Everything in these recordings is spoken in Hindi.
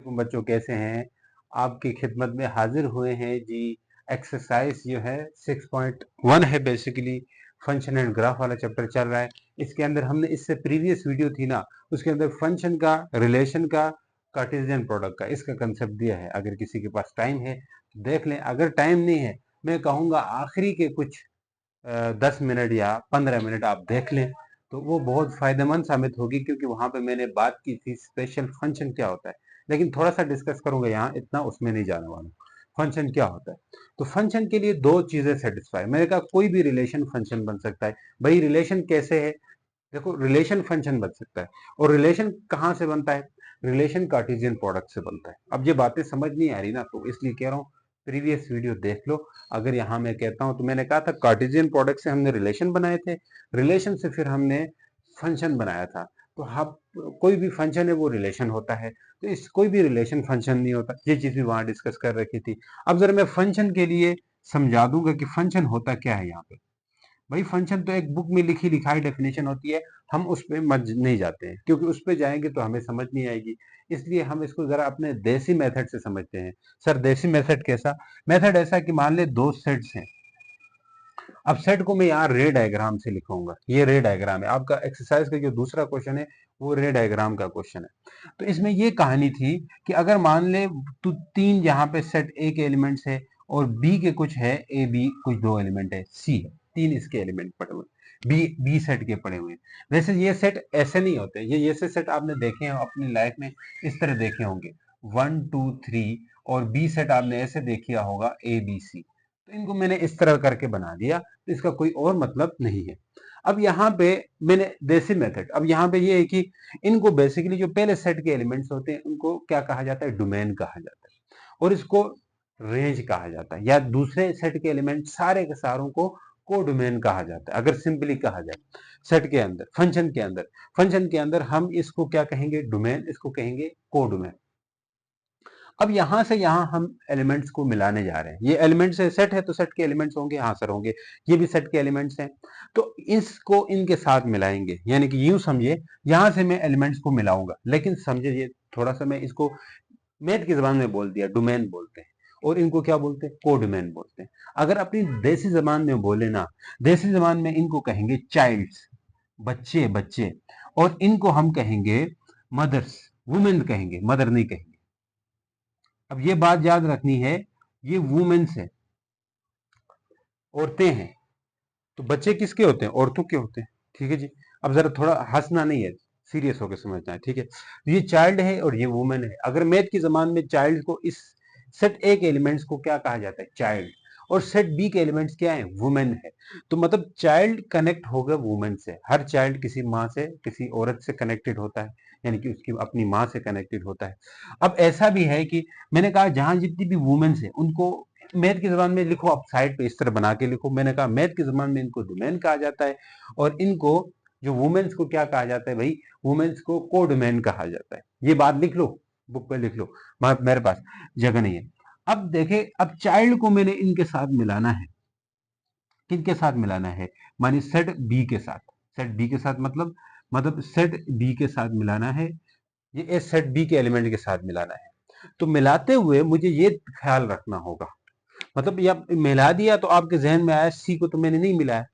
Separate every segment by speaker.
Speaker 1: बच्चों कैसे हैं? आपकी खिदमत में हाजिर हुए हैं जी। एक्सरसाइज जो है 6.1 है, बेसिकली फंक्शन एंड ग्राफ वाला चैप्टर चल रहा है। इसके अंदर हमने इससे प्रीवियस वीडियो थी ना, उसके अंदर फंक्शन का, रिलेशन का, कार्टेशियन प्रोडक्ट का इसका कंसेप्ट दिया है। अगर किसी के पास टाइम है तो देख लें, अगर टाइम नहीं है मैं कहूँगा आखिरी के कुछ 10 मिनट या 15 मिनट आप देख लें तो वो बहुत फायदेमंद साबित होगी, क्योंकि वहां पे मैंने बात की थी स्पेशल फंक्शन क्या होता है। लेकिन थोड़ा सा डिस्कस करूंगा यहाँ, इतना उसमें नहीं जाने वाला। फंक्शन क्या होता है? तो फंक्शन के लिए दो चीजें सेटिस्फाई, मैंने कहा कोई भी रिलेशन फंक्शन बन सकता है। भाई रिलेशन कैसे है? देखो, रिलेशन फंक्शन बन सकता है। और रिलेशन कहाँ से बनता है? रिलेशन कार्टेशियन प्रोडक्ट से बनता है। अब ये बातें समझ नहीं आ रही ना, तो इसलिए कह रहा हूँ प्रीवियस वीडियो देख लो। अगर यहाँ मैं कहता हूँ तो मैंने कहा था कार्टेशियन प्रोडक्ट से हमने रिलेशन बनाए थे, रिलेशन से फिर हमने फंक्शन बनाया था। तो हम कोई भी फंक्शन है वो रिलेशन होता है, तो इस कोई भी रिलेशन फंक्शन नहीं होता। ये चीज भी वहां डिस्कस कर रखी थी। अब जरा मैं फंक्शन के लिए समझा दूंगा कि फंक्शन होता क्या है यहाँ पे। भाई फंक्शन तो एक बुक में लिखी लिखाई डेफिनेशन होती है, हम उस पर मज नहीं जाते हैं, क्योंकि उस पर जाएंगे तो हमें समझ नहीं आएगी। इसलिए हम इसको जरा अपने देसी मेथड से समझते हैं। सर देसी मेथड कैसा? मेथड ऐसा कि मान ले दो सेट्स हैं। अब सेट को मैं यहाँ रे डायग्राम से लिखूंगा। ये रे डायग्राम है आपका। एक्सरसाइज का जो दूसरा क्वेश्चन है वो रे डायग्राम का क्वेश्चन है। तो इसमें ये कहानी थी कि अगर मान ले तो तीन यहाँ पे सेट ए के एलिमेंट्स है और बी के कुछ है, ए बी कुछ दो एलिमेंट है, सी है, तीन इसके एलिमेंट पड़े हुए, बी सेट के पड़े हुए। वैसे ये सेट ऐसे नहीं होते, ये ऐसे सेट आपने देखे हैं अपनी लाइफ में, इस तरह देखे होंगे 1 2 3, और बी सेट आपने ऐसे देखा होगा ए बी सी। तो इनको मैंने इस तरह करके बना दिया, तो इसका कोई और मतलब नहीं है। अब यहाँ पे मैंने देसी मेथड, अब यहाँ पे ये है कि इनको बेसिकली जो पहले सेट के एलिमेंट्स होते हैं उनको क्या कहा जाता है? डोमेन कहा जाता है, और इसको रेंज कहा जाता है, या दूसरे सेट के एलिमेंट सारे के सारों को कोडोमेन कहा जाता है। अगर सिंपली कहा जाए सेट के अंदर, फंक्शन के अंदर हम इसको क्या कहेंगे? डोमेन, इसको कहेंगे कोडोमेन। अब यहां से यहां हम एलिमेंट्स को मिलाने जा रहे हैं। ये एलिमेंट्स है, सेट है तो सेट के एलिमेंट्स होंगे, हाँ सर होंगे। ये भी सेट के एलिमेंट्स हैं, तो इसको इनके साथ मिलाएंगे। यानी कि यूं समझिए, यहां से मैं एलिमेंट्स को मिलाऊंगा, लेकिन समझे ये थोड़ा सा, मैं इसको मैथ की जबान में बोल दिया, डोमेन बोलते हैं, और इनको क्या बोलते हैं? कोडोमेन बोलते हैं। अगर अपनी देसी जबान में बोले ना, देसी जबान में इनको कहेंगे चाइल्ड्स, बच्चे बच्चे, और इनको हम कहेंगे मदर्स, वुमेन कहेंगे, मदर नहीं कहेंगे। अब ये बात याद रखनी है, ये वुमेन्स है, औरतें हैं। तो बच्चे किसके होते हैं? औरतों के होते हैं। ठीक है जी। अब जरा थोड़ा हंसना नहीं है, सीरियस होकर समझना है। ठीक है, तो ये चाइल्ड है और ये वुमेन है। अगर मैथ की जबान में चाइल्ड को, इस सेट ए के एलिमेंट्स को क्या कहा जाता है? चाइल्ड। और सेट बी के एलिमेंट्स क्या है? वुमेन है। तो मतलब चाइल्ड कनेक्ट होगा वुमेन से। हर चाइल्ड किसी माँ से, किसी औरत से कनेक्टेड होता है, यानी कि उसकी अपनी माँ से कनेक्टेड होता है। अब ऐसा भी है कि मैंने कहा जहां जितनी भी वुमेन्स है उनको मैथ की जबान में लिखो, आप साइड पे इस तरह बना के लिखो। मैंने कहा मैथ की जबान में इनको डोमेन कहा जाता है, और इनको जो वुमेन्स को क्या कहा जाता है? भाई वुमेन्स को कोडोमेन कहा जाता है। ये बात लिख लो, बुक पे लिख लो, मेरे पास जगह नहीं है। अब देखे, अब चाइल्ड को मैंने इनके साथ मिलाना है। किनके साथ मिलाना है? मानी सेट बी के साथ। सेट बी के साथ मतलब सेट बी के साथ मिलाना है, ये सेट बी के एलिमेंट के साथ मिलाना है। तो मिलाते हुए मुझे ये ख्याल रखना होगा, मतलब या मिला दिया तो आपके जहन में आया सी को तो मैंने नहीं मिलाया,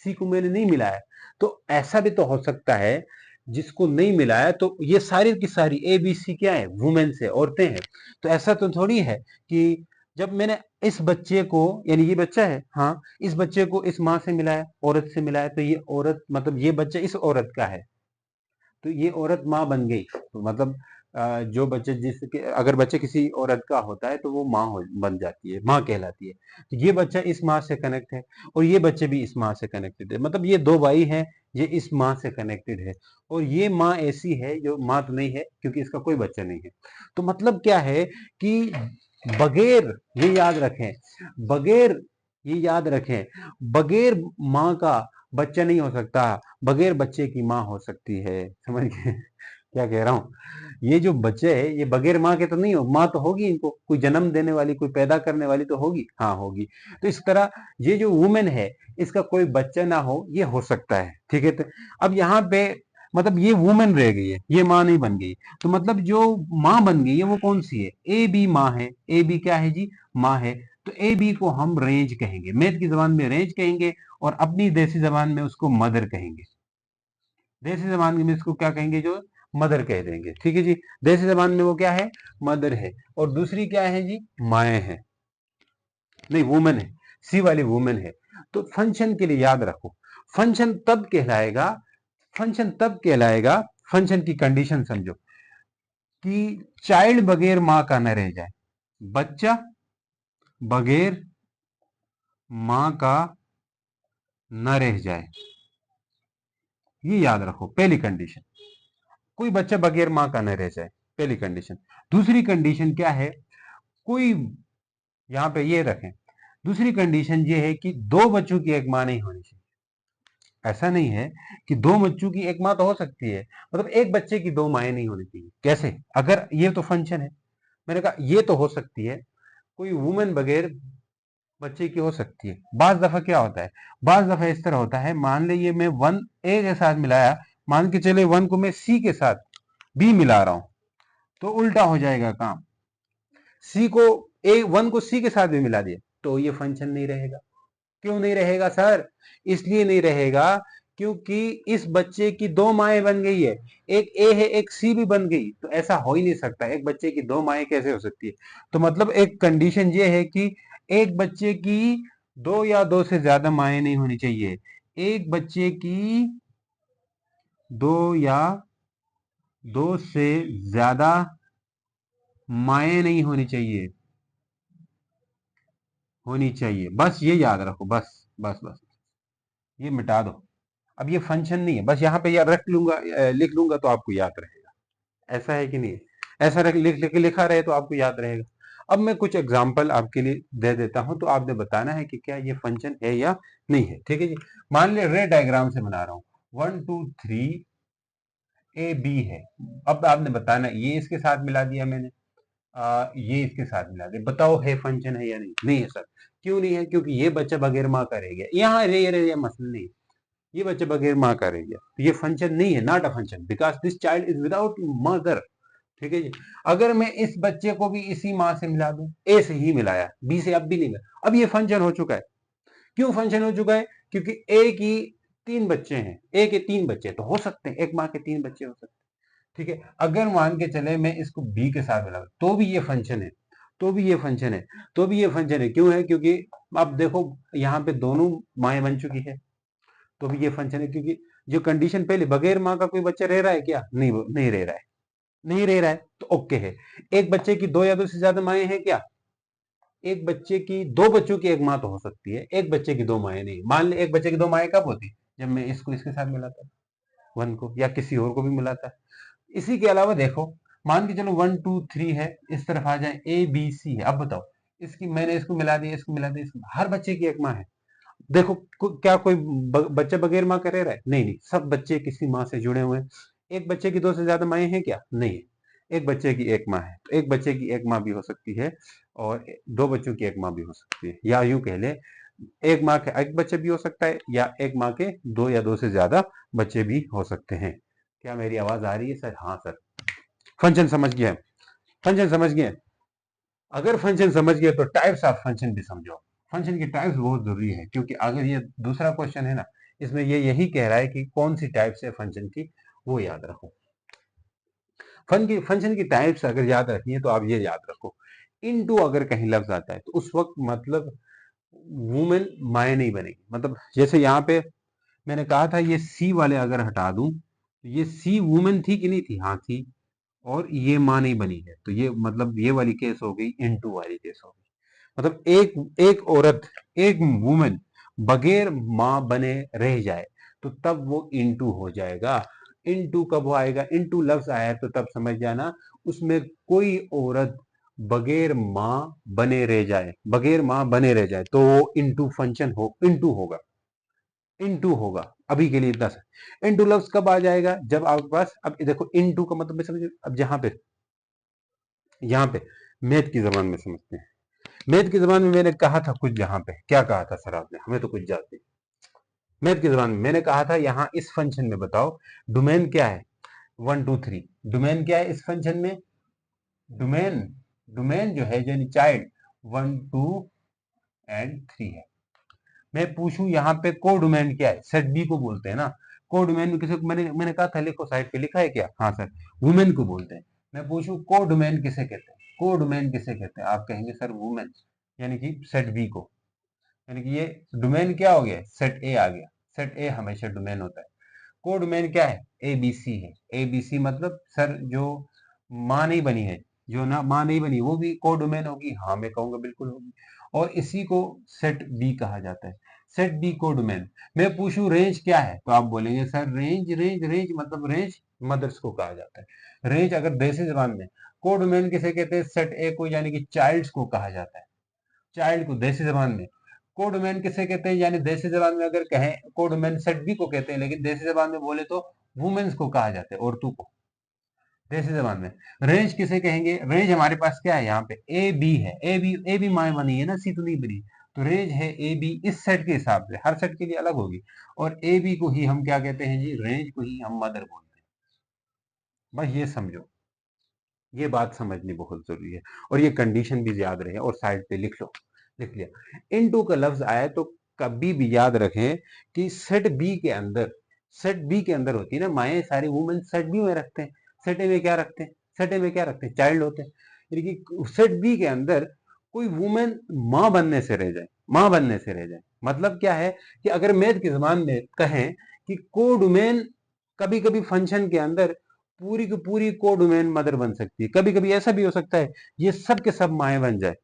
Speaker 1: सी को मैंने नहीं मिलाया। तो ऐसा भी तो हो सकता है जिसको नहीं मिलाया, तो ये सारी की सारी ए बी सी क्या है? वुमेन से, औरतें हैं। तो ऐसा तो थोड़ी है कि जब मैंने इस बच्चे को, यानी ये बच्चा है, हाँ, इस बच्चे को इस माँ से मिलाया, औरत से मिलाया, तो ये औरत, मतलब ये बच्चा इस औरत का है, तो ये औरत माँ बन गई। तो मतलब जो बच्चे, जिसके अगर बच्चे किसी औरत का होता है तो वो माँ बन जाती है, माँ कहलाती है। तो ये बच्चा इस माँ से कनेक्ट है, और ये बच्चे भी इस माँ से कनेक्टेड है। मतलब ये दो भाई हैं, ये इस माँ से कनेक्टेड है, और ये माँ ऐसी है जो माँ तो नहीं है क्योंकि इसका कोई बच्चा नहीं है। तो मतलब क्या है कि बगैर, ये याद रखें, बगैर, ये याद रखें, बगैर माँ का बच्चा नहीं हो सकता, बगैर बच्चे की माँ हो सकती है। समझ गए क्या कह रहा हूँ? ये जो बच्चे है ये बगैर माँ के तो नहीं हो, माँ तो होगी, इनको कोई जन्म देने वाली, कोई पैदा करने वाली तो होगी, हाँ होगी। तो इस तरह ये जो वुमेन है, इसका कोई बच्चा ना हो, ये हो सकता है। ठीक है, तो अब यहाँ पे मतलब ये वुमेन रह गई है, ये माँ नहीं बन गई। तो मतलब जो माँ बन गई है वो कौन सी है, ए बी माँ है। ए बी क्या है जी, माँ है। तो ए बी को हम रेंज कहेंगे, मैथ की जबान में रेंज कहेंगे, और अपनी देसी जबान में उसको मदर कहेंगे। देसी जबान में इसको क्या कहेंगे, जो मदर कह देंगे, ठीक है जी। देसी जबान में वो क्या है, मदर है। और दूसरी क्या है जी, माए है, नहीं वुमेन है, सी वाली वुमेन है। तो फंक्शन के लिए याद रखो, फंक्शन तब कहलाएगा, फंक्शन तब कहलाएगा, फंक्शन की कंडीशन समझो, कि चाइल्ड बगैर मां का न रह जाए, बच्चा बगैर मां का न रह जाए, ये याद रखो पहली कंडीशन। कोई बच्चा बगैर मां का न रह जाए, पहली कंडीशन। दूसरी कंडीशन क्या है, कोई, यहां पे ये रखें, दूसरी कंडीशन ये है कि दो बच्चों की एक मां नहीं होनी चाहिए। ऐसा नहीं है कि दो बच्चों की एक मां तो हो सकती है, मतलब एक बच्चे की दो माएं नहीं होनी चाहिए। कैसे, अगर ये तो फंक्शन है, मैंने कहा ये तो हो सकती है, कोई वुमेन बगैर बच्चे की हो सकती है। बाज दफा क्या होता है, बाज दफा इस तरह होता है, मान लीजिए मैं वन ए के साथ मिलाया, मान के चले वन को मैं सी के साथ बी मिला रहा हूं, तो उल्टा हो जाएगा काम। सी को ए, वन को सी के साथ भी मिला दिया तो ये फंक्शन नहीं रहेगा। क्यों नहीं रहेगा सर, इसलिए नहीं रहेगा क्योंकि इस बच्चे की दो माएं बन गई है, एक ए है एक सी भी बन गई, तो ऐसा हो ही नहीं सकता, एक बच्चे की दो माएं कैसे हो सकती है। तो मतलब एक कंडीशन ये है कि एक बच्चे की दो या दो से ज्यादा माएं नहीं होनी चाहिए, एक बच्चे की दो या दो से ज्यादा माएं नहीं होनी चाहिए, होनी चाहिए, बस ये याद रखो, बस बस बस, ये मिटा दो। अब ये फंक्शन नहीं है, बस यहाँ पे याद रख लूंगा, लिख लूंगा तो आपको याद रहेगा। ऐसा है कि नहीं, ऐसा रख लिख लिख लिखा रहे तो आपको याद रहेगा। अब मैं कुछ एग्जांपल आपके लिए दे देता हूं, तो आपने बताना है कि क्या ये फंक्शन है या नहीं है, ठीक है जी। मान लिया रे डायग्राम से बना रहा हूं, 1 2 3 ए बी है। अब आपने बताना, ये इसके साथ मिला दिया मैंने, ये इसके साथ मिला दिया, बताओ है फंक्शन है या नहीं, नहीं है सर। क्यों नहीं है, क्योंकि ये बच्चा बगैर माँ का रह गया, यहाँ रे मसला नहीं, ये बच्चा बगैर माँ का रह गया, तो ये फंक्शन नहीं है, not a function, because this child is without mother, ठीक है जी। अगर मैं इस बच्चे को भी इसी माँ से मिला दूं, ए से ही मिलाया, बी से अब भी नहीं मिला, अब ये फंक्शन हो चुका है। क्यों फंक्शन हो चुका है, क्योंकि ए की तीन बच्चे हैं, ए के तीन बच्चे तो हो सकते हैं, एक माँ के तीन बच्चे हो सकते हैं, ठीक है। अगर मान के चले मैं इसको बी के साथ मिला तो भी ये फंक्शन है, तो भी ये फंक्शन है, तो भी ये फंक्शन है। क्यों है, क्योंकि अब देखो यहाँ पे दोनों माएँ बन चुकी है, तो भी ये फंक्शन है, क्योंकि जो कंडीशन पहले, बगैर माँ का कोई बच्चा रह रहा है क्या, नहीं नहीं रह रहा है, नहीं रह रहा है, तो ओके है। एक बच्चे की दो या दो से ज्यादा माएँ हैं क्या, एक बच्चे की, दो बच्चों की एक माँ तो हो सकती है, एक बच्चे की दो माएँ नहीं। मान ले एक बच्चे की दो माएँ कब होती, जब मैं इसको इसके साथ मिलाता, वन को, या किसी और को भी मिलाता। इसी के अलावा देखो, मान के चलो 1 2 3 है, इस तरफ आ जाए ए बी सी है, अब बताओ, इसकी मैंने इसको मिला दिया, इसको मिला दिया, हर बच्चे की एक माँ है। देखो क्या कोई बच्चा बगैर माँ का रह रहा है, नहीं नहीं, सब बच्चे किसी माँ से जुड़े हुए हैं। एक बच्चे की दो से ज्यादा माएँ हैं क्या, नहीं है, एक बच्चे की एक माँ है, तो एक बच्चे की एक माँ भी हो सकती है, और दो बच्चों की एक माँ भी हो सकती है, या यूं कह ले, एक माँ के एक बच्चे भी हो सकता है, या एक माँ के दो या दो से ज्यादा बच्चे भी हो सकते हैं। क्या मेरी आवाज आ रही है सर, हाँ सर। फंक्शन समझ गए, फंक्शन समझ गए। अगर फंक्शन समझ गए तो टाइप्स ऑफ फंक्शन भी समझो। फंक्शन की टाइप्स बहुत जरूरी है, क्योंकि अगर ये दूसरा क्वेश्चन है ना, इसमें ये यही कह रहा है कि कौन सी टाइप्स है फंक्शन की, वो याद रखो। फंक्शन की टाइप्स अगर याद रखनी है तो आप ये याद रखो, इनटू अगर कहीं लफ्ज आता है तो उस वक्त मतलब वुमेन माए नहीं बनेगी। मतलब जैसे यहाँ पे मैंने कहा था, ये सी वाले अगर हटा दूं तो ये सी वुमेन थी कि नहीं थी, हाँ थी, और ये माँ नहीं बनी है, तो ये मतलब ये वाली केस हो गई, इनटू वाली केस हो गई। मतलब एक एक औरत, एक वुमेन बगैर माँ बने रह जाए तो तब वो इनटू हो जाएगा। इनटू कब वो आएगा, इनटू लफ्ज आया तो तब समझ जाना उसमें कोई औरत बगैर माँ बने रह जाए, बगैर माँ बने रह जाए तो वो इनटू फंक्शन हो, इनटू होगा, इनटू होगा। अभी के लिए 10 है। इनटू लफ्ज कब आ जाएगा, जब आपके पास, अब देखो इनटू का मतलब समझिए, अब जहां पे, यहाँ पे मैथ की जबान में समझते हैं। मैथ की जबान में मैंने कहा था कुछ, जहां पे क्या कहा था सर आपने, हमें तो कुछ जाते, मैथ की जबान में मैंने कहा था यहाँ इस फंक्शन में बताओ डोमेन क्या है, 1 2 3 डोमेन क्या है इस फंक्शन में, डोमेन डोमेन जो है यानी चाइल्ड 1 2 एंड 3 है। मैं पूछूं यहाँ पे को डोमेन क्या है, सेट बी को बोलते हैं ना, को डोमेन में किसे, मैंने कहा था लिखो साइड पे लिखा है क्या, हाँ सर वुमेन को बोलते हैं। मैं पूछूं को डोमेन किसे कहते हैं, को डोमेन किसे कहते हैं, आप कहेंगे सर वुमेन, यानी कि सेट बी को, यानी कि ये डोमेन क्या हो गया, सेट ए आ गया, सेट ए हमेशा डोमेन होता है। को डोमेन क्या है, ए बी सी है, ए बी सी मतलब सर जो माँ नहीं बनी है, जो ना माँ नहीं बनी वो भी को डोमेन होगी, हाँ मैं कहूंगा बिल्कुल होगी, और इसी को सेट बी कहा जाता है, सेट बी को डोमेन। मैं पूछूं रेंज क्या है तो आप बोलेंगे सर रेंज रेंज रेंज मतलब रेंज मदर्स को कहा जाता है, रेंज अगर देसी जबान में, को डोमेन किसे कहते हैं, सेट ए को यानी कि चाइल्ड्स को कहा जाता है, चाइल्ड को देसी जबान में। को डोमेन किसे कहते हैं, यानी देसी जबान में अगर कहें को डोमेन सेट बी को कहते हैं, लेकिन देसी जबान में बोले तो वुमेन्स को कहा जाता है, औरतों को देसी जबान में। रेंज किसे कहेंगे, रेंज हमारे पास क्या है यहाँ पे ए बी है, ए बी माए बनी है ना, सी तो नहीं बनी, तो रेंज है ए बी इस सेट के हिसाब से, हर सेट के लिए अलग होगी, और ए बी को ही हम क्या कहते हैं जी, रेंज को ही हम मदर बोलते हैं। बस ये समझो, ये बात समझनी बहुत जरूरी है, और ये कंडीशन भी याद रहे, और साइड पे लिख लो, लिख लिया। इनटू का लफ्ज आया तो कभी भी याद रखें कि सेट बी के अंदर, सेट बी के अंदर होती है ना माए, सारी वुमेन सेट बी में रखते हैं, सेट ए में क्या रखते हैं, सेट ए में क्या रखते हैं, चाइल्ड होते हैं, यानी कि सेट बी के अंदर कोई वुमेन माँ बनने से रह जाए, माँ बनने से रह जाए, मतलब क्या है कि अगर मैथ की जबान में कहें कि कोड वुमेन कभी कभी फंक्शन के अंदर पूरी की पूरी को डोमेन मदर बन सकती है, कभी कभी ऐसा भी हो सकता है ये सब के सब माए बन जाए,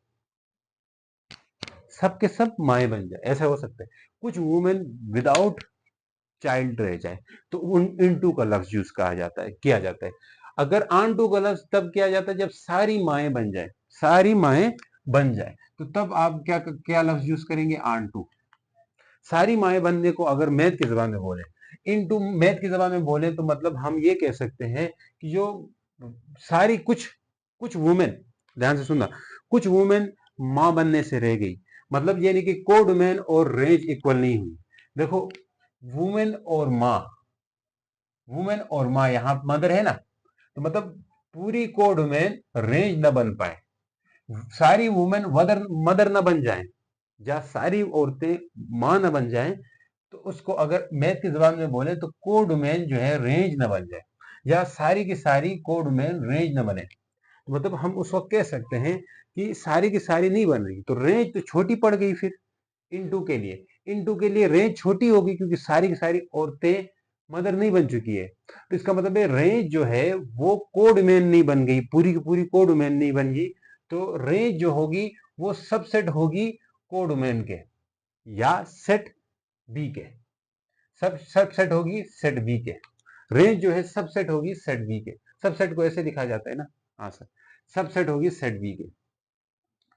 Speaker 1: सब के सब माए बन जाए, ऐसा हो सकता है, कुछ वुमेन विदाउट चाइल्ड रह जाए, तो उन इनटू का लफ्ज यूज कहा जाता है, किया जाता है। अगर आन टू का लफ्ज तब किया जाता है जब सारी माए बन जाए, सारी माए बन जाए, तो तब आप क्या क्या लफ्ज यूज करेंगे, आन टू। सारी माए बनने को अगर मैथ की जबान में बोले, इनटू मैथ की जबान में बोले तो मतलब हम ये कह सकते हैं कि जो सारी कुछ कुछ वुमेन, ध्यान से सुनना, कुछ वुमेन मां बनने से रह गई, मतलब ये नहीं कि कोड वुमेन और रेंज इक्वल नहीं हुई। देखो वुमेन और माँ, वुमेन और माँ यहाँ मदर है ना, तो मतलब पूरी कोड वुमेन रेंज न बन पाए, सारी वुमेन मदर मदर न बन जाए, या सारी औरतें मां न बन जाएं, तो उसको अगर मैथ की जबान में बोले तो कोड वुमेन जो है रेंज न बन जाए, या सारी की सारी कोड वुमेन रेंज न बने, तो मतलब हम उस वक्त कह सकते हैं कि सारी की सारी नहीं बन रही, तो रेंज तो छोटी पड़ गई फिर इनटू के लिए, इनटू के लिए रेंज छोटी होगी क्योंकि सारी की सारी औरतें मदर नहीं बन चुकी है, तो इसका मतलब है रेंज जो है वो कोड मैन नहीं बन गई, पूरी की पूरी कोड मैन नहीं बन गई, तो रेंज जो होगी वो सबसेट होगी कोड मैन के या सेट बी के, सब सबसेट होगी सेट बी के, रेंज जो है सबसेट होगी सेट बी के, सबसेट को ऐसे लिखा जाता है ना, हाँ सर सबसेट होगी सेट बी के,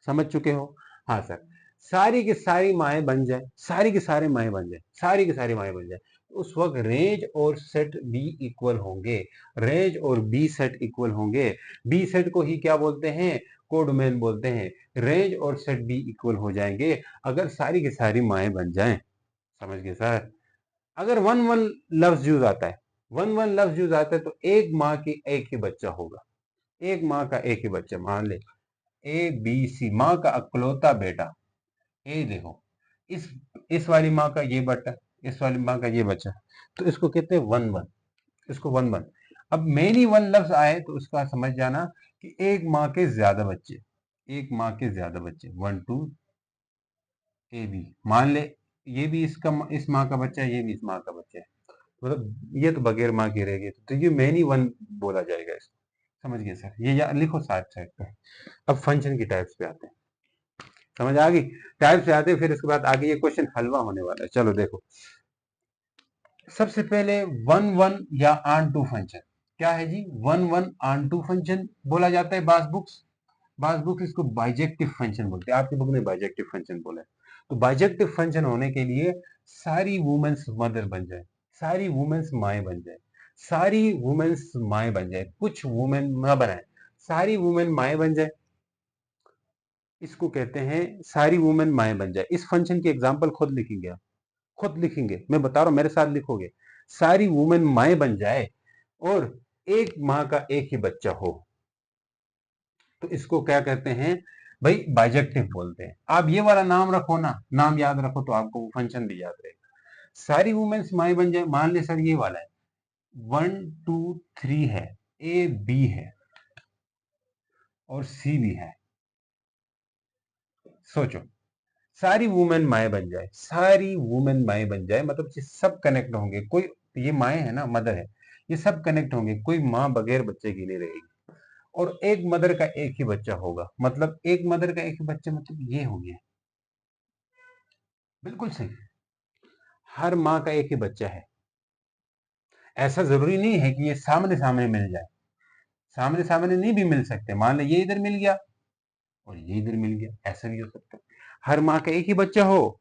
Speaker 1: समझ चुके हो, हाँ सर। सारी की सारी माएँ बन जाए, सारी की सारी माएँ बन जाए, सारी की सारी माएँ बन जाए, तो उस वक्त रेंज और सेट बी इक्वल होंगे, रेंज और बी सेट इक्वल होंगे, बी सेट को ही क्या बोलते हैं, कोडमैन बोलते हैं, रेंज और सेट बी इक्वल हो जाएंगे अगर सारी की सारी माएँ बन जाएं, समझ गए सर। अगर वन वन लफ्ज यूज आता है, वन वन लफ्ज यूज आता है तो एक माँ की एक ही बच्चा होगा, एक माँ का एक ही बच्चा, मान ले ए बी सी, माँ का अकलौता बेटा, ए देखो इस वाली माँ का ये बेटा, इस वाली माँ का ये बच्चा, तो इसको कहते हैं वन वन, इसको वन वन। अब मेनी वन लफ्ज आए तो उसका समझ जाना कि एक माँ के ज्यादा बच्चे, एक माँ के ज्यादा बच्चे, वन टू ए बी, मान ले ये भी इसका इस माँ का बच्चा है, ये भी इस माँ का बच्चा है, मतलब ये तो बगैर माँ की रहेगी, तो ये मेनी वन बोला जाएगा इसको, समझ गए सर, ये या लिखो साइड साइड पे। अब फंक्शन की टाइप्स पे आते हैं, समझ आ गई, टाइप से आते हैं, फिर इसके बाद आगे ये क्वेश्चन हलवा होने वाला है, चलो देखो। सबसे पहले वन वन या आन टू फंक्शन, क्या है जी, वन वन आन टू फंक्शन बोला जाता है बास बुक्स इसको बाइजेक्टिव फंक्शन बोलते हैं, आपके बुक में बाइजेक्टिव फंक्शन बोला है, तो बाइजेक्टिव फंक्शन होने के लिए सारी वुमेन्स मदर बन जाए, सारी वुमेन्स माए बन जाए, सारी वुमेन्स माए बन जाए, कुछ वुमेन न बनाए, सारी वुमेन माए बन जाए, इसको कहते हैं सारी वुमेन माए बन जाए। इस फंक्शन की एग्जांपल खुद लिखेंगे आप, खुद लिखेंगे, मैं बता रहा हूं, मेरे साथ लिखोगे। सारी वुमेन माएं बन जाए और एक माँ का एक ही बच्चा हो, तो इसको क्या कहते हैं भाई, बाइजेक्टिव बोलते हैं। आप ये वाला नाम रखो ना, नाम याद रखो तो आपको वो फंक्शन भी याद रहेगा। सारी वुमेन्स माएं बन जाए, मान ले सर ये वाला है 1 2 3 है, ए बी है और सी भी है। सोचो, सारी वुमेन माएं बन जाए, सारी वुमेन माएं बन जाए मतलब ये सब कनेक्ट होंगे, कोई ये माएं है ना, मदर है, ये सब कनेक्ट होंगे, कोई माँ बगैर बच्चे की नहीं रहेगी। और एक मदर का एक ही बच्चा होगा, मतलब एक मदर का एक ही बच्चा, मतलब ये हो गया। बिल्कुल सही, हर माँ का एक ही बच्चा है। ऐसा जरूरी नहीं है कि ये सामने सामने मिल जाए, सामने सामने नहीं भी मिल सकते। मान लो ये इधर मिल गया और ये इधर मिल गया, ऐसा भी हो सकता है। हर माँ का एक ही बच्चा हो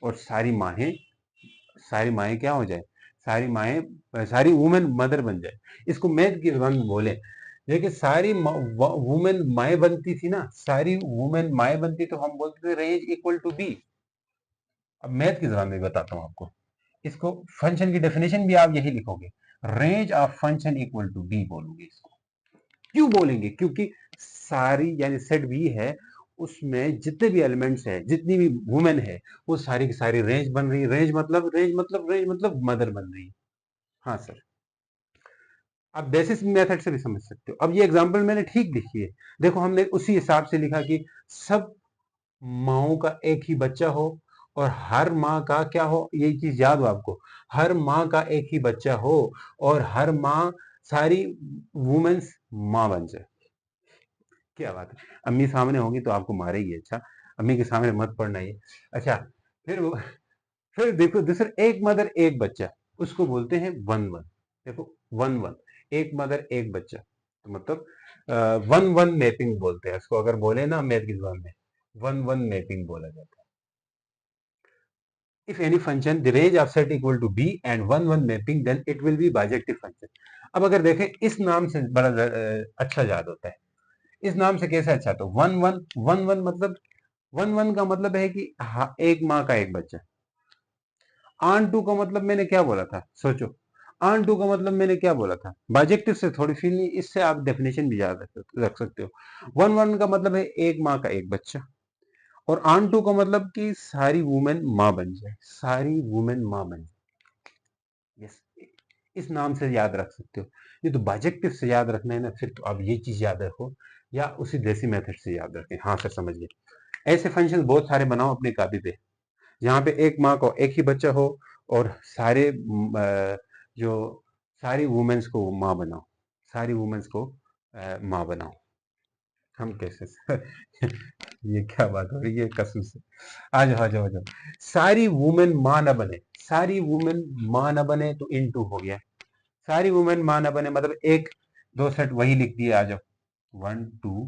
Speaker 1: और सारी माएँ क्या हो जाए, सारी माएँ, सारी वुमेन मदर बन जाए। इसको मैथ की जुबान में बोले, देखिए सारी वुमेन माएँ बनती थी ना, सारी वुमेन माएँ बनती तो हम बोलते थे रेंज इक्वल टू बी। अब मैथ की जुबान में बताता हूँ आपको, इसको फंक्शन की डेफिनेशन भी आप यही लिखोगे, range of function equal to B बोलोगे। इसको क्यों बोलेंगे, क्योंकि सारी यानी सेट बी है, उसमें जितने भी एलिमेंट्स है, जितनी भी वुमेन है, वो सारी की सारी रेंज बन रही है। रेंज मतलब मदर बन रही है। हाँ सर, आप बेसिस मेथड से भी समझ सकते हो। अब ये एग्जांपल मैंने ठीक लिखी है, देखो हमने उसी हिसाब से लिखा कि सब माओ का एक ही बच्चा हो और हर माँ का क्या हो, ये चीज याद हो आपको, हर माँ का एक ही बच्चा हो और हर माँ, सारी वुमेन्स माँ बन जाए। क्या बात है, अम्मी सामने होगी तो आपको मारेगी। अच्छा, अम्मी के सामने मत पढ़ना ये। अच्छा, फिर फिर देखो दूसरा, एक मदर एक बच्चा, उसको बोलते हैं 1 1। देखो 1 1, एक मदर एक बच्चा, तो मतलब 1 1 मैपिंग बोलते हैं इसको, अगर बोले ना मैथ की जुबान में 1 1 मैपिंग बोला जाता है। If any function the range of set equal to b and 1 1 mapping, then it will be bijective function। अब अगर देखें, इस नाम से बड़ा अच्छा याद होता है। इस नाम से कैसे अच्छा, तो 1 1 मतलब 1 1 का मतलब है कि एक माँ का एक बच्चा। आन टू का मतलब मैंने क्या बोला था, सोचो, आन टू का मतलब मैंने क्या बोला था, बाइजेक्टिव से थोड़ी फील नहीं, इससे आप डेफिनेशन भी याद रख सकते हो। 1 1 का मतलब है एक माँ का एक बच्चा, और आन टू का मतलब कि सारी वुमेन माँ बन जाए, सारी वुमेन माँ बन जाए। यस, इस नाम से याद रख सकते हो। ये तो बाइजेक्टिव से याद रखना है ना, फिर तो आप ये चीज याद रखो या उसी देसी मेथड से याद रखें। हाँ सर, समझ गए। ऐसे फंक्शन बहुत सारे बनाओ अपनी कॉपी पे, जहाँ पे एक माँ को एक ही बच्चा हो और सारे जो सारी वुमेन्स को माँ बनाओ, सारी वुमेन्स को माँ बनाओ। हम कैसे ये क्या बात हो रही है कसम से। आ जाओ आ जाओ आ जाओ। सारी वुमेन माँ न बने, सारी वुमेन माँ न बने तो इनटू हो गया। सारी वुमेन माँ न बने मतलब एक दो सेट वही लिख दिए। आ जाओ 1 2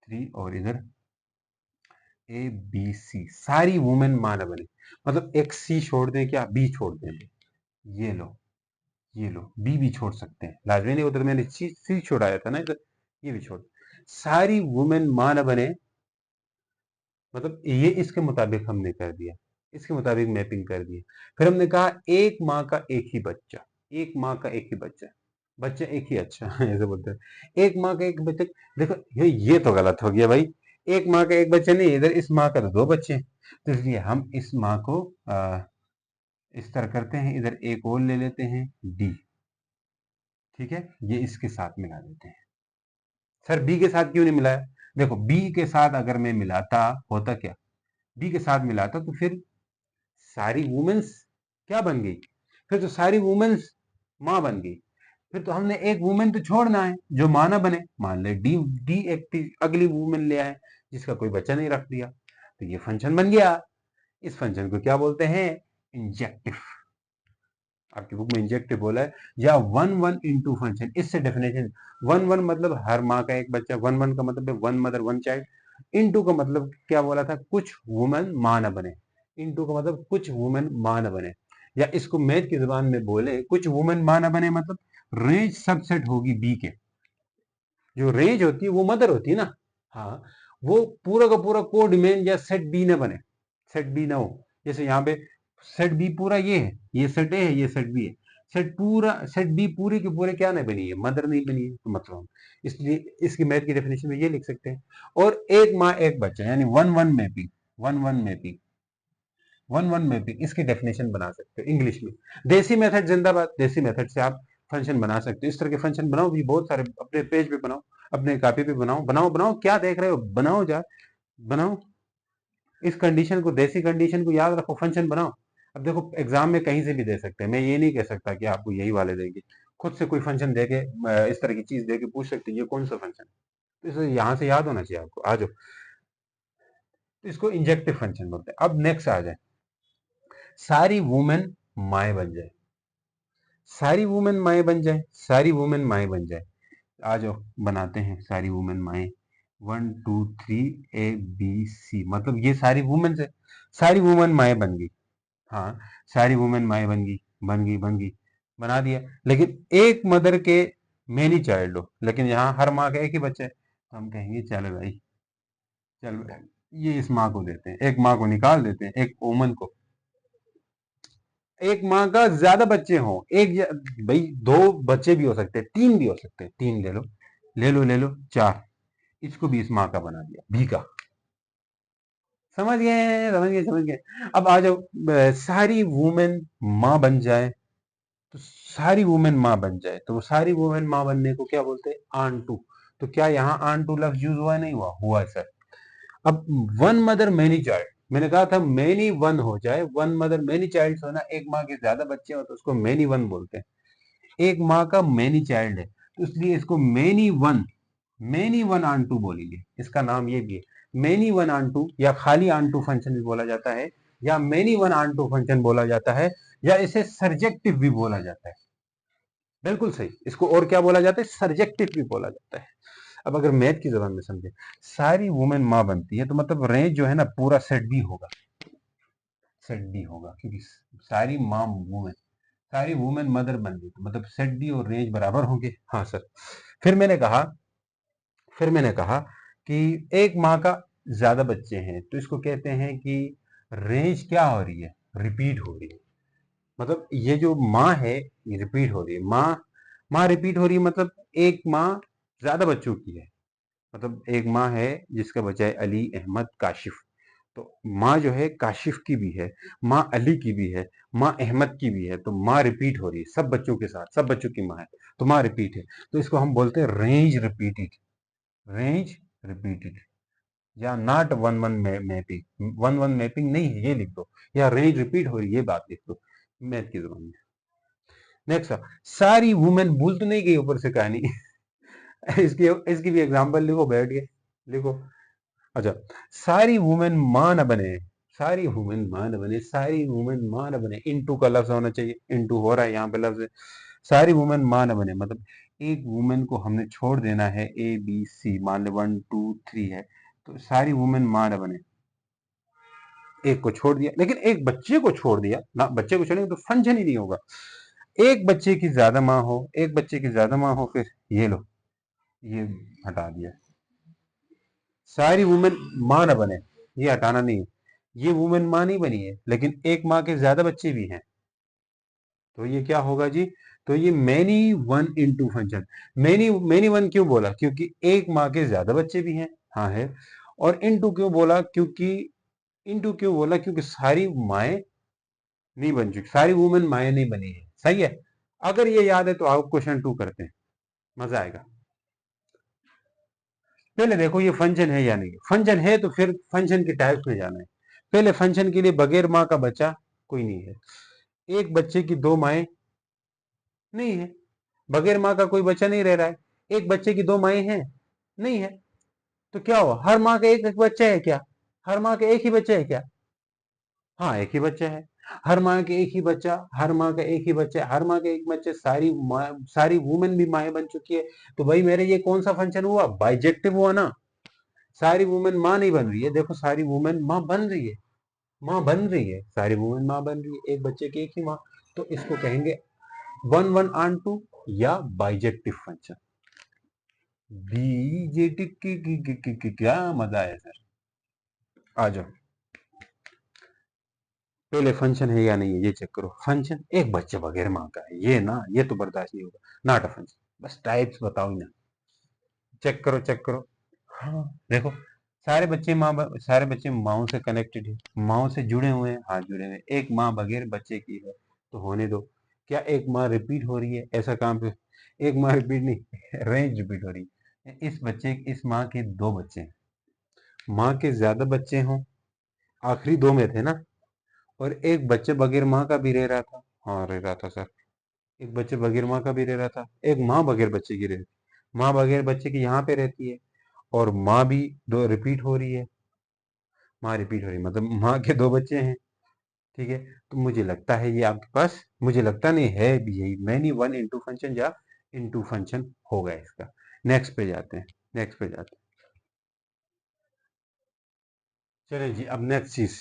Speaker 1: 3 और इधर ए बी सी, सारी वुमेन माँ न बने मतलब एक सी छोड़ दें, क्या बी छोड़ दें। ये लो, ये लो, बी भी छोड़ सकते हैं, लाजमी नहीं, उधर मैंने सी छोड़ाया था ना, इधर ये भी छोड़। सारी वुमेन माँ न बने मतलब ये इसके मुताबिक हमने कर दिया, इसके मुताबिक मैपिंग कर दी। फिर हमने कहा एक माँ का एक ही बच्चा, एक माँ का एक ही बच्चा, बच्चा एक ही, अच्छा ऐसे बोलते हैं एक माँ का एक बच्चा। देखो ये तो गलत हो गया भाई, एक माँ का एक बच्चा नहीं, इधर इस माँ का तो दो बच्चे हैं, तो इसलिए हम इस माँ को इस तरह करते हैं, इधर एक और ले लेते हैं डी, ठीक है, ये इसके साथ मिला देते हैं। सर बी के साथ क्यों नहीं मिलाया, देखो बी के साथ अगर मैं मिलाता होता क्या, बी के साथ मिलाता तो फिर सारी वुमेन्स क्या बन गई, फिर तो सारी वुमेन्स माँ बन गई। फिर तो हमने एक वुमेन तो छोड़ना है जो माँ ना बने, मान ले डी, डी एक अगली वुमेन ले आए जिसका कोई बच्चा नहीं रख दिया, तो ये फंक्शन बन गया। इस फंक्शन को क्या बोलते हैं, इंजेक्टिव। आपकी बुक में इंजेक्टिव बोला है, या 1 1 इंटू फंक्शन। इससे डेफिनेशन 1 1 मतलब हर माँ का एक बच्चा, 1 1 का मतलब है 1 मदर 1 चाइल्ड। इनटू का मतलब क्या बोला था, कुछ वुमेन माँ न बने। इनटू का मतलब कुछ वुमेन माँ न बने, या इसको मैथ की जुबान में बोले कुछ वुमेन माँ न बने मतलब रेंज सबसेट होगी बी के। जो रेंज होती है वो मदर होती है ना, हाँ, वो पूरा का पूरा कोड में या सेट बी न बने, सेट बी ना हो। जैसे यहाँ पे सेट बी पूरा ये है, ये सेट ए है, ये सेट बी है। सेट पूरा, सेट बी पूरे के पूरे क्या नहीं बनी है, मदर नहीं बनी है, तो मतलब इसलिए इसकी मैथ की डेफिनेशन में ये लिख सकते हैं। और एक माँ एक बच्चा, यानी one one mapping, one one mapping, one one mapping, इसकी डेफिनेशन बना सकते हो इंग्लिश में। देसी मेथड जिंदाबाद, देसी मेथड से आप फंक्शन बना सकते हो। इस तरह के फंक्शन बनाओ भी, बहुत सारे अपने पेज पे बनाओ, अपने कॉपी पे बनाओ, बनाओ बनाओ, क्या देख रहे हो, बनाओ जा, बनाओ। इस कंडीशन को, देसी कंडीशन को याद रखो, फंक्शन बनाओ। अब देखो एग्जाम में कहीं से भी दे सकते हैं, मैं ये नहीं कह सकता कि आपको यही वाले देंगे। खुद से कोई फंक्शन दे के इस तरह की चीज दे के पूछ सकते हैं ये कौन सा फंक्शन है, तो इसे यहाँ से याद होना चाहिए आपको। आ जाओ, इसको इंजेक्टिव फंक्शन बोलते हैं। अब नेक्स्ट आ जाए, सारी वुमेन माए बन जाए, सारी वुमेन माए बन जाए, सारी वुमेन माए बन जाए। आ जाओ बनाते हैं सारी वुमेन माए, 1 2 3 ए बी सी, मतलब ये सारी वुमेन से, सारी वुमेन माए बन गई। हाँ, सारी वुमेन माए बन गई, बन गई, बन गई, बना दिया। लेकिन एक मदर के मेनी चाइल्ड हो, लेकिन यहाँ हर माँ का एक ही बच्चा है, तो हम कहेंगे चल भाई, चल भाई, ये इस माँ को देते हैं, एक माँ को निकाल देते हैं, एक वुमन को। एक माँ का ज्यादा बच्चे हों, भाई दो बच्चे भी हो सकते हैं, तीन भी हो सकते हैं, तीन ले लो, ले लो, ले लो, चार, इसको भी इस माँ का बना दिया, भी का। समझ गए, समझ गए, समझ गए। अब आ जाओ, सारी वुमेन माँ बन जाए, तो सारी वुमेन माँ बन जाए, तो वो सारी वुमेन माँ बनने को क्या बोलते हैं, आन टू। तो क्या यहाँ आन टू लफ्ज यूज हुआ, नहीं हुआ, हुआ है सर। अब वन मदर मैनी चाइल्ड, मैंने कहा था मैनी वन हो जाए, वन मदर मैनी चाइल्ड होना, एक माँ के ज्यादा बच्चे हो तो उसको मैनी वन बोलते हैं। एक माँ का मैनी चाइल्ड है, तो इसलिए इसको मैनी वन आन टू बोलेंगे, इसका नाम ये भी है, मैनी वन आन टू, या खाली आन टू फंक्शन भी बोला जाता है, या मैनी वन आन टू फंक्शन बोला जाता है, या इसे सर्जेक्टिव भी बोला जाता है। बिल्कुल सही, इसको और क्या बोला जाता है, सर्जेक्टिव भी बोला जाता है। अब अगर मैथ की जबान में समझे, सारी वुमेन माँ बनती है, तो मतलब रेंज जो है ना पूरा सेट बी होगा, सेट बी होगा, क्योंकि सारी माँ वुमेन, सारी वुमेन मदर बन गई, तो मतलब सेट बी और रेंज बराबर होंगे। हाँ सर। फिर मैंने कहा फिर मैंने कहा कि एक माँ का ज्यादा बच्चे हैं, तो इसको कहते हैं कि रेंज क्या हो रही है, रिपीट हो रही है। मतलब ये जो माँ है ये रिपीट हो रही है, माँ माँ रिपीट हो रही है, मतलब एक माँ ज्यादा बच्चों की है। मतलब एक माँ है जिसका बच्चा है अली, अहमद, काशिफ, तो माँ जो है काशिफ की भी है, माँ अली की भी है, माँ अहमद की भी है, तो माँ रिपीट हो रही है सब बच्चों के साथ, सब बच्चों की माँ है, तो माँ रिपीट है। तो इसको हम बोलते हैं रेंज रिपीटेड, रेंज रिपीटेड, या not one one mapping, one one mapping नहीं है, ये लिख दो, या रेंज रिपीट हो रही है, ये बात लिख दो मैथ की जबान में। नेक्स्ट, सारी वुमेन भूल तो नहीं गई ऊपर से कहानी इसकी इसकी भी एग्जांपल लिखो बैठ के, लिखो। अच्छा, सारी वुमेन मां न बने, सारी वुमेन मां न बने, सारी वुमेन मां न बने, इनटू का लफ्ज होना चाहिए, इनटू हो रहा है यहाँ पे लफ्ज, सारी वुमेन मां न बने, मतलब एक वुमेन को हमने छोड़ देना है, ए बी सी मान लो 1 2 3 है, तो सारी वुमेन मां न बने, एक को छोड़ दिया, लेकिन एक बच्चे को छोड़ दिया ना, बच्चे को छोड़ेंगे तो फंक्शन ही नहीं होगा। एक बच्चे की ज्यादा माँ हो, एक बच्चे की ज्यादा माँ हो, फिर ये लो, ये हटा दिया, सारी वुमेन माँ न बने, ये हटाना नहीं है, ये वुमेन माँ नहीं बनी है, लेकिन एक माँ के ज्यादा बच्चे भी हैं, तो ये क्या होगा जी, तो ये many one into function. Many many one क्यों बोला, क्योंकि एक माँ के ज्यादा बच्चे भी हैं, हाँ है। और इंटू क्यों बोला, क्योंकि इंटू क्यों बोला, क्योंकि सारी माएँ नहीं बन चुकी, सारी वुमेन माएँ नहीं बनी है, सही है। अगर ये याद है तो आप क्वेश्चन 2 करते हैं, मजा आएगा। पहले देखो ये फंक्शन है या नहीं, फंक्शन है तो फिर फंक्शन के टाइप्स में जाना है। पहले फंक्शन के लिए बगैर माँ का बच्चा कोई नहीं है, एक बच्चे की दो माएँ नहीं है, बगैर माँ का कोई बच्चा नहीं रह रहा है, एक बच्चे की दो माएँ हैं, नहीं है, तो क्या हुआ, हर माँ का एक एक बच्चा है क्या, हर माँ का एक ही बच्चा है क्या, हाँ एक ही बच्चा है। हर माँ के एक ही बच्चा, हर माँ का एक ही बच्चा, हर माँ के एक बच्चे, सारी माँ, सारी वुमेन भी माएँ बन चुकी है, तो भाई मेरे ये कौन सा फंक्शन हुआ, बाइजेक्टिव हुआ ना। सारी वुमेन माँ नहीं बन रही है, देखो सारी वुमेन माँ बन रही है, माँ बन रही है, सारी वुमेन माँ बन रही है, एक बच्चे की एक ही माँ, तो इसको कहेंगे वन वन आन टू, या बाइजेक्टिव फंक्शन। बीजेटिव की क्या मजा है सर। आ जाओ, पहले फंक्शन है या नहीं है ये चेक करो। फंक्शन एक बच्चे बगैर माँ का है, ये ना, ये तो बर्दाश्त नहीं होगा, नॉट अ फंक्शन। बस टाइप्स बताओ ना, चेक करो चेक करो। हाँ देखो, सारे बच्चे माओ से कनेक्टेड है, माओ से जुड़े हुए हैं, हाँ जुड़े हुए हैं। एक माँ बगैर बच्चे की है तो होने दो। क्या एक माँ रिपीट हो रही है? ऐसा काम पे एक माँ रिपीट नहीं रेंज रिपीट हो रही है। इस माँ के दो बच्चे हैं, माँ के ज्यादा बच्चे हों, आखिरी दो में थे ना, और एक बच्चे बगैर माँ का भी रह रहा था। हाँ रह रहा था सर, एक बच्चे बगैर माँ का भी रह रहा था, एक माँ बगैर बच्चे की रहती, माँ बगैर बच्चे की यहाँ पे रहती है, और माँ भी दो रिपीट हो रही है। माँ रिपीट हो रही है मतलब माँ के दो बच्चे हैं। ठीक है, तो मुझे लगता है ये आपके पास, मुझे लगता नहीं है भी, यही मैनी वन इंटू फंक्शन या इंटू फंक्शन होगा इसका। नेक्स्ट पे जाते हैं, नेक्स्ट पे जाते हैं। चलिए जी, अब नेक्स्ट चीज,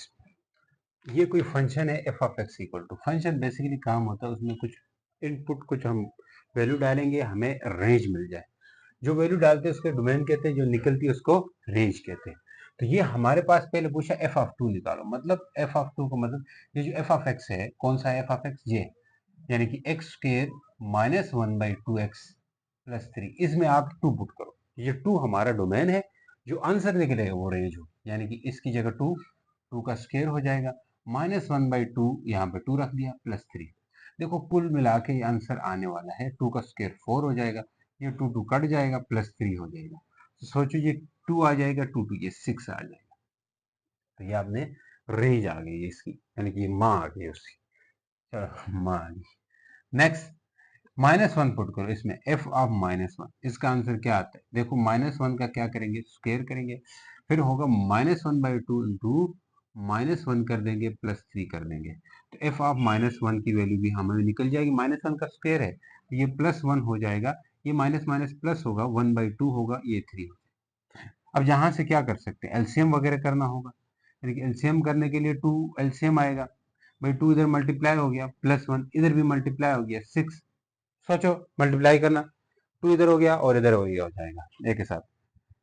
Speaker 1: ये कोई फंक्शन है F of X equal to, function basically काम होता है उसमें कुछ इनपुट, कुछ हम वैल्यू डालेंगे, हमें रेंज मिल जाए। जो वैल्यू डालते हैं उसको डोमेन कहते हैं, जो निकलती है उसको रेंज कहते हैं। तो ये हमारे पास पहले पूछा एफ ऑफ टू निकालो, मतलब एफ ऑफ टू का मतलब ये जो एफ ऑफ एक्स है, कौन सा है एफ ऑफ एक्स, ये यानी कि x square minus one by two x plus three, इसमें आप टू पुट करो। ये टू हमारा डोमेन है, जो आंसर निकलेगा वो रेंज हो, यानी कि इसकी जगह टू, टू का स्क्वायर हो जाएगा, माइनस वन बाई टू यहाँ पे टू रख दिया, प्लस थ्री। देखो कुल मिला के आंसर आने वाला है, टू का स्क्वायर फोर हो जाएगा, ये टू टू कट जाएगा, प्लस थ्री हो जाएगा। तो सोचो ये टू आ जाएगा, टू टू ये सिक्स आ जाएगा। तो ये आपने रेंज आ गई है इसकी, यानी कि ये माँ आ गई उसकी। चलो माँ आ गई। नेक्स्ट, माइनस वन पुट करो इसमें, एफ ऑफ माइनस वन, इसका आंसर क्या आता है? देखो माइनस वन का क्या करेंगे, स्क्वायर करेंगे, फिर होगा minus one by two into minus one कर देंगे, प्लस थ्री कर देंगे। तो एफ ऑफ माइनस वन की वैल्यू भी हमें निकल जाएगी, माइनस वन का स्क्वायर है तो ये प्लस वन हो जाएगा, ये माइनस माइनस प्लस होगा, वन बाई टू होगा, ये थ्री। अब यहाँ से क्या कर सकते हैं, एलसीएम वगैरह करना होगा, यानी कि एलसीएम करने के लिए टू एलसीएम आएगा, भाई टू इधर मल्टीप्लाई हो गया, प्लस वन इधर भी मल्टीप्लाई हो गया, सिक्स। सोचो मल्टीप्लाई करना, टू इधर हो गया और इधर हो गया, हो जाएगा एक के साथ।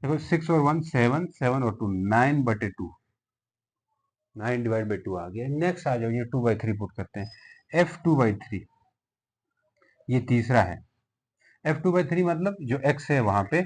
Speaker 1: देखो सिक्स और वन सेवन, सेवन और टू नाइन बटे two, nine divide by two आ गया। नेक्स्ट आ जाओ, ये टू बाई थ्री पुट करते हैं, एफ टू बाई थ्री, ये तीसरा है। एफ टू बाई थ्री मतलब जो एक्स है वहां पे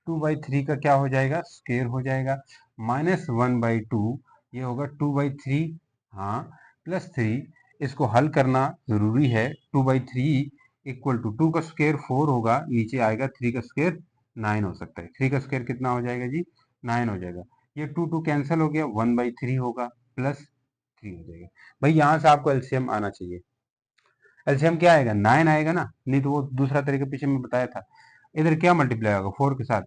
Speaker 1: टू बाई थ्री का क्या हो जाएगा, स्केयर हो जाएगा, माइनस वन बाई टू, ये होगा टू बाई थ्री, हाँ प्लस थ्री। इसको हल करना जरूरी है, two by three equal to two का स्केयर फोर होगा, नीचे आएगा थ्री का स्केयर नाइन हो सकता है, थ्री का स्केयर कितना हो जाएगा जी, नाइन हो जाएगा। ये टू टू कैंसिल हो गया, वन बाई थ्री होगा, प्लस थ्री हो जाएगा। भाई यहाँ से आपको एलसीएम आना चाहिए, एलसीएम क्या आएगा, नाइन आएगा ना, नहीं तो वो दूसरा तरीका पीछे में बताया था। इधर क्या मल्टीप्लाई होगा, फोर के साथ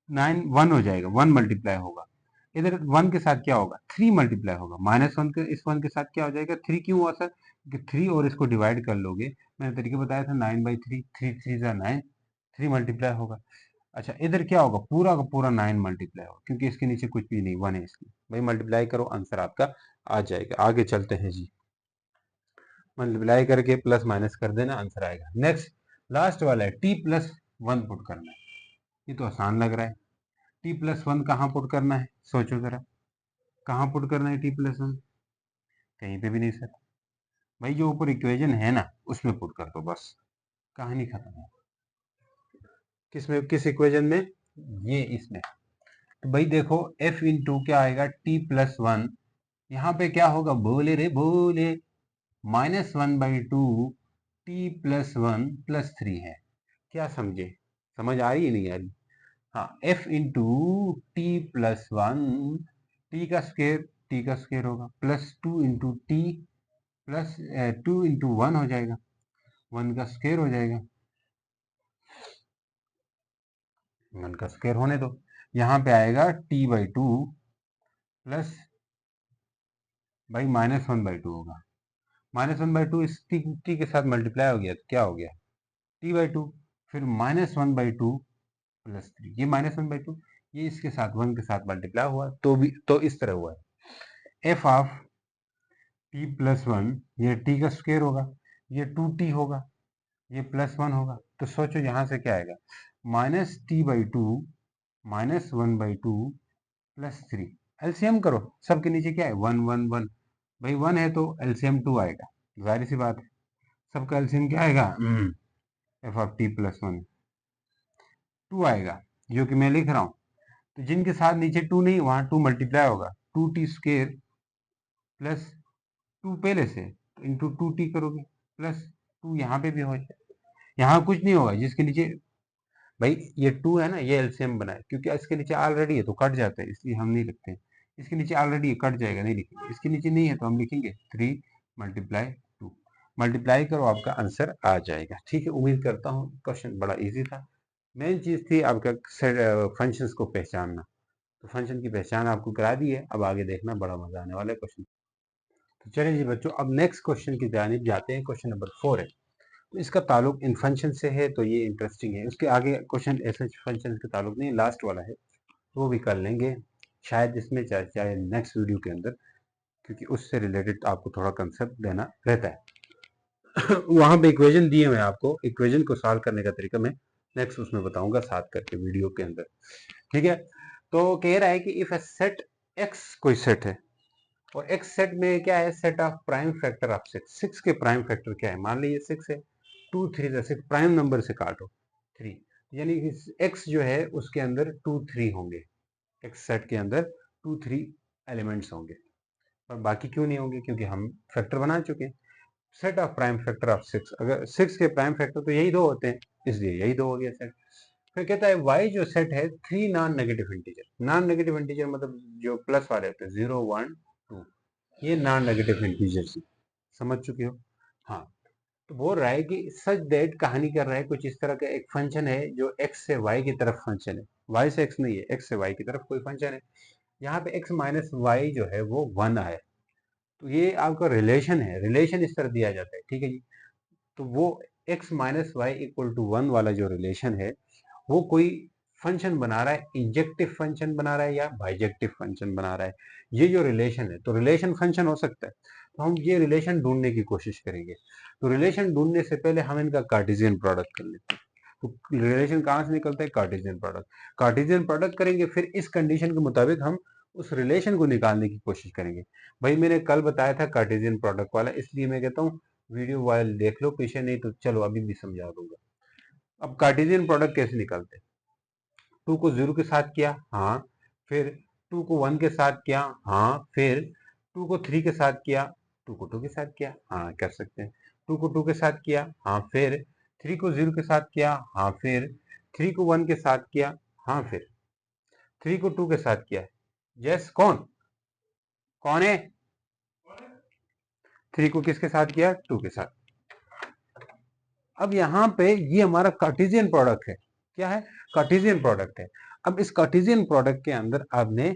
Speaker 1: नाइन वन हो जाएगा, वन मल्टीप्लाई होगा, इधर वन के साथ क्या होगा, थ्री मल्टीप्लाई होगा, माइनस वन के इस वन के साथ क्या हो जाएगा, थ्री। क्यों हुआ सर, क्योंकि थ्री और इसको डिवाइड कर लोगे, मैंने तरीके बताया था, nine by three, three three जा नाइन, थ्री मल्टीप्लाई होगा। अच्छा इधर क्या होगा, पूरा का पूरा नाइन मल्टीप्लाई होगा, क्योंकि इसके नीचे कुछ भी नहीं, वन है इसकी। भाई मल्टीप्लाई करो, आंसर आपका आ जाएगा। आगे चलते हैं जी, मल्टीप्लाई करके प्लस माइनस कर देना, आंसर आएगा। नेक्स्ट लास्ट वाला है टी प्लस वन पुट करना है, ये तो आसान लग रहा है। टी प्लस वन कहाँ पुट करना है, सोचो जरा, कहाँ पुट करना है टी प्लस वन, कहीं पे भी नहीं सर। भाई जो ऊपर इक्वेशन है ना उसमें पुट कर दो, बस कहानी खत्म है। किस में, किस इक्वेशन में, ये इसमें। तो भाई देखो एफ इंटू क्या आएगा, टी प्लस वन, यहाँ पे क्या होगा, बोले रे बोले, minus one by two T plus one plus three है। क्या समझे, समझ आ रही है नहीं आ रही? हाँ F into T plus one, T का स्केयर होगा, plus two into T, plus two into one हो जाएगा, वन का स्केयर हो जाएगा, वन का स्केयर होने दो। यहाँ पे आएगा टी बाई टू प्लस, भाई माइनस वन बाई टू होगा, माइनस वन बाई टू इस टी के साथ मल्टीप्लाई हो गया तो क्या हो गया, टी बाई टू, फिर minus one by two plus three, ये माइनस वन बाई टू, ये इसके साथ वन के साथ मल्टीप्लाई हुआ तो भी तो इस तरह हुआ है। F of T plus one, ये टी का स्क्वायर होगा, ये टू टी होगा, ये प्लस वन होगा। तो सोचो यहाँ से क्या आएगा, minus T by two minus one by two plus three. LCM करो, सबके नीचे क्या है, वन वन वन, भाई 1 है तो एलसीएम 2 आएगा, जाहिर सी बात है, सबका एलसीएम क्या आएगा, एफ ऑफ टी प्लस 1 2 आएगा, जो कि मैं लिख रहा हूँ। तो जिनके साथ नीचे 2 नहीं, वहां 2 मल्टीप्लाई होगा, 2t² प्लस 2 पहले से, तो इंटू 2t करोगे प्लस 2 यहाँ पे भी हो जाए, यहाँ कुछ नहीं होगा जिसके नीचे, भाई ये 2 है ना, ये एलसीएम बना है, क्योंकि इसके नीचे ऑलरेडी है तो कट जाता है, इसलिए हम नहीं लिखते हैं। इसके नीचे ऑलरेडी है, कट जाएगा, नहीं लिखेंगे। इसके नीचे नहीं है तो हम लिखेंगे 3 मल्टीप्लाई 2, मल्टीप्लाई करो, आपका आंसर आ जाएगा। ठीक है, उम्मीद करता हूँ क्वेश्चन बड़ा इजी था। मेन चीज थी आपका फंक्शंस को पहचानना, तो फंक्शन की पहचान आपको करा दी है, अब आगे देखना बड़ा मजा आने वाला है क्वेश्चन। तो चलिए जी बच्चों, अब नेक्स्ट क्वेश्चन की जानिब जाते हैं। क्वेश्चन नंबर 4 है, तो इसका ताल्लुक इन फंक्शन से है, तो ये इंटरेस्टिंग है। उसके आगे क्वेश्चन ऐसे फंक्शन के ताल्लुक नहीं, लास्ट वाला है, तो वो भी कर लेंगे शायद इसमें, चाहे नेक्स्ट वीडियो के अंदर, क्योंकि उससे रिलेटेड आपको थोड़ा कंसेप्ट देना रहता है। वहां पे इक्वेशन दिए हुए हैं आपको, इक्वेशन को सॉल्व करने का तरीका मैं नेक्स्ट उसमें बताऊंगा साथ करके वीडियो के अंदर। ठीक है, तो कह रहा है कि इफ ए सेट एक्स कोई सेट है, और एक्स सेट में क्या है, set of prime factor of 6, 6 के प्राइम फैक्टर क्या है, मान लीजिए 6 है, 2 3 6, प्राइम नंबर से काटो 3, यानी एक्स जो है उसके अंदर 2 3 होंगे, एक्स सेट के अंदर 2 3 एलिमेंट्स होंगे, और बाकी क्यों नहीं होंगे, क्योंकि हम फैक्टर बना चुके हैं। Set of prime factor of 6, अगर 6 के प्राइम फैक्टर तो यही दो होते हैं, इसलिए यही दो हो गया सेट। फिर कहता है y जो सेट है 3 non negative integer, non negative integer मतलब जो प्लस वाले होते हैं 0 1 2, ये नॉन नेगेटिव इंटीजर्स, समझ चुके हो। हाँ, तो बोल रहा है कि सच दैट, कहानी कर रहा है कुछ इस तरह का, एक फंक्शन है जो x से y की तरफ फंक्शन है, y से x नहीं है, x से y की तरफ कोई फंक्शन है, यहाँ पे x माइनस वाई जो है वो 1 आए, तो ये आपका रिलेशन है, रिलेशन इस तरह दिया जाता है। ठीक है जी, तो वो x minus Y equal to 1 वाला जो रिलेशन है, वो कोई फंक्शन बना रहा है, इंजेक्टिव फंक्शन बना रहा है या बाइजेक्टिव फंक्शन बना रहा है, ये जो रिलेशन है, तो रिलेशन फंक्शन हो सकता है, तो हम ये रिलेशन ढूंढने की कोशिश करेंगे। तो रिलेशन ढूंढने से पहले हम इनका कार्टेशियन प्रोडक्ट कर लेते हैं। तो रिलेशन कहाँ से निकलता है, कार्टेशियन प्रोडक्ट, कार्टेशियन प्रोडक्ट करेंगे, फिर इस कंडीशन के मुताबिक हम उस रिलेशन को निकालने की कोशिश करेंगे। भाई मैंने कल बताया था कार्टेशियन प्रोडक्ट वाला, इसलिए मैं कहता हूँ वीडियो वाले देख लो पीछे, नहीं तो चलो अभी भी समझा दूंगा। अब कार्टेशियन प्रोडक्ट कैसे निकालते हैं, 2 को 0 के साथ किया, हाँ, फिर 2 को 1 के साथ किया, हाँ, फिर 2 को 3 के साथ किया, 2 को 2 के साथ किया, हाँ कर सकते हैं, 2 को 2 के साथ किया, हाँ, फिर 3 को 0 के साथ किया, हाँ, फिर 3 को 1 के साथ किया, हाँ, फिर 3 को 2 के साथ किया। यस, कौन कौन है, 3 को किसके साथ किया, 2 के साथ। अब यहाँ पे ये हमारा कार्टेशियन प्रोडक्ट है, क्या है, कार्टेशियन प्रोडक्ट है। अब इस कार्टेशियन प्रोडक्ट के अंदर आपने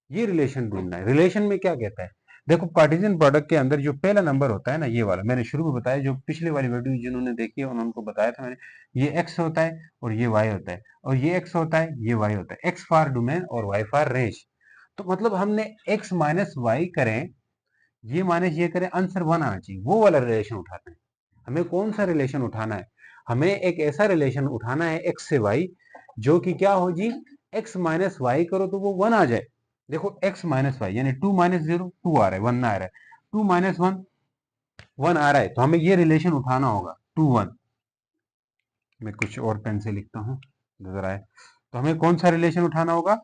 Speaker 1: ये रिलेशन ढूंढना है। रिलेशन में क्या कहता है, देखो कार्टेशियन प्रोडक्ट के अंदर जो पहला नंबर होता है ना, ये वाला मैंने शुरू में बताया, जो पिछले वाली वीडियो जिन्होंने देखी है उन्होंने बताया था मैंने, ये x होता है और ये y होता है, और ये x होता है, ये y होता है, x फॉर डोमेन और y फॉर रेंज। तो मतलब हमने x माइनस वाई करें, ये माइनस ये करें, आंसर 1 आना चाहिए, वो वाला रिलेशन उठाना है। हमें कौन सा रिलेशन उठाना है, हमें एक ऐसा रिलेशन उठाना है x से y, जो कि क्या हो जी, x माइनस वाई करो तो वो 1 आ जाए। देखो x माइनस वाई यानी 2 माइनस 0 2 आ रहा है, 1 ना आ रहा है, 2 माइनस 1 1 आ रहा है, तो हमें ये रिलेशन उठाना होगा 2 1। मैं कुछ और पेन से लिखता हूँ नजर आए, तो हमें कौन सा रिलेशन उठाना होगा,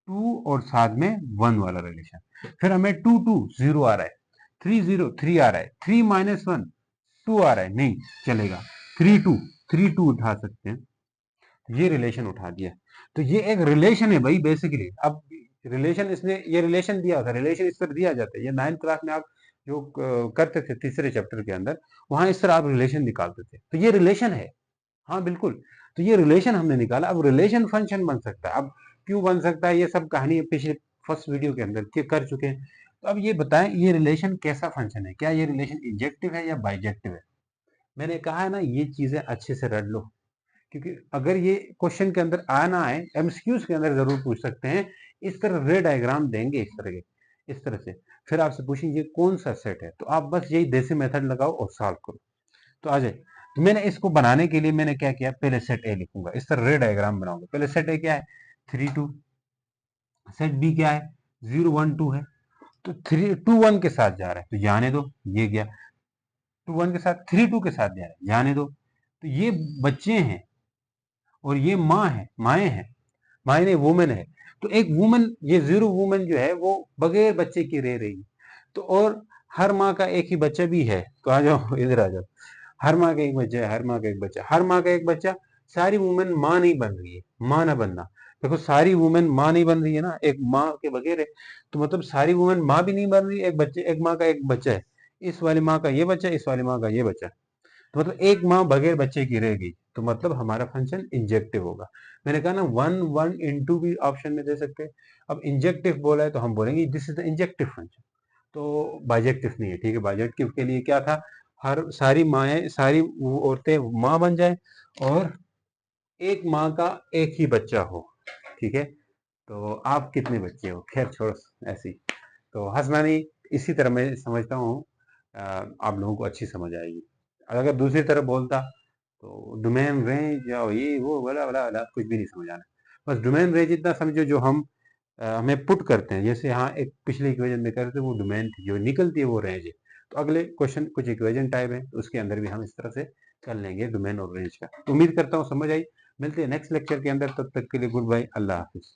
Speaker 1: 2 और साथ में 1 वाला रिलेशन। फिर हमें 2 2 0 आ रहा है, 3 0 3 आ रहा है, 3 माइनस 1 2 आ रहा है, नहीं चलेगा, 3 2 3 2 उठा सकते हैं, ये रिलेशन उठा दिया। तो ये एक रिलेशन है भाई बेसिकली। अब रिलेशन इसने ये रिलेशन दिया था, रिलेशन इस तरह दिया जाता है, ये 9th क्लास में आप जो करते थे तीसरे चैप्टर के अंदर, वहां इस तरह आप रिलेशन निकालते थे, तो ये रिलेशन है, हाँ बिल्कुल। तो ये रिलेशन हमने निकाला, अब रिलेशन फंक्शन बन सकता है। अब क्यों बन सकता है, ये सब कहानी पिछले फर्स्ट वीडियो के अंदर कर चुके हैं। तो अब ये बताएं, ये रिलेशन कैसा फंक्शन है, क्या ये रिलेशन इंजेक्टिव है या बाइजेक्टिव है। मैंने कहा है ना, ये चीजें अच्छे से रट लो, क्योंकि अगर ये क्वेश्चन के अंदर आ ना आए, एमसीक्यूज के अंदर जरूर पूछ सकते हैं, इस तरह रे डायग्राम देंगे इस तरह के, इस तरह से, फिर आपसे पूछेंगे कौन सा सेट है, तो आप बस यही देसी मेथड लगाओ और सॉल्व करो, तो आ जाए। तो मैंने इसको बनाने के लिए मैंने क्या किया, पहले सेट ए लिखूंगा, इस तरह रे डायग्राम बनाऊंगा। पहले सेट ए क्या है, 3 2, सेट बी क्या है, 0 1 2 है, तो 3 2 1 के साथ जा रहा है तो जाने दो, ये गया। 2 1 के साथ 3 2 के साथ जा रहा है, जाने दो। तो ये बच्चे हैं और ये माँ है, माएँ हैं, माँ नहीं वुमेन है। तो एक वुमन, ये 0 वुमन जो है वो बगैर बच्चे की रह रही है। तो और हर माँ का एक ही बच्चा भी है, तो आ जाओ इधर आ जाओ। हर माँ का एक बच्चा है, हर माँ का एक बच्चा, हर माँ का एक बच्चा। सारी वुमेन माँ नहीं बन रही है, माँ ना बनना। देखो सारी वुमेन माँ नहीं बन रही है ना, एक माँ के बगैर है। तो मतलब सारी वुमेन माँ भी नहीं बन रही है, एक बच्चे, एक माँ का एक बच्चा है। इस वाली माँ का ये बच्चा, इस वाली माँ का ये बच्चा। तो मतलब एक माँ बगैर बच्चे की रह गई, तो मतलब हमारा फंक्शन इंजेक्टिव होगा। मैंने कहा ना 1 1 भी ऑप्शन में दे सकते हैं। अब इंजेक्टिव बोला है तो हम बोलेंगे this is the injective function. तो बाइजेक्टिव नहीं है, ठीक है। बाइजेक्टिव के लिए क्या था, हर सारी माएँ, सारी वो औरतें माँ बन जाए और एक माँ का एक ही बच्चा हो, ठीक है। तो आप कितने बच्चे हो, खैर छोड़ो ऐसी। तो हंसना नहीं, इसी तरह मैं समझता हूँ आप लोगों को अच्छी समझ आएगी। अगर दूसरी तरफ बोलता तो डोमेन रेंज या ये वो बड़ा बड़ा बड़ा कुछ भी नहीं समझ आना। बस डोमेन रेंज इतना समझो, जो हम हमें पुट करते हैं, जैसे यहाँ एक पिछले इक्वेशन में करते वो डोमेन थी, जो निकलती है वो रेंज है। तो अगले क्वेश्चन कुछ इक्वेशन टाइप है, तो उसके अंदर भी हम इस तरह से कर लेंगे डोमेन और रेंज का। तो उम्मीद करता हूँ समझ आई। मिलते हैं नेक्स्ट लेक्चर के अंदर, तब तक के लिए गुड बाय, अल्लाह हाफिज।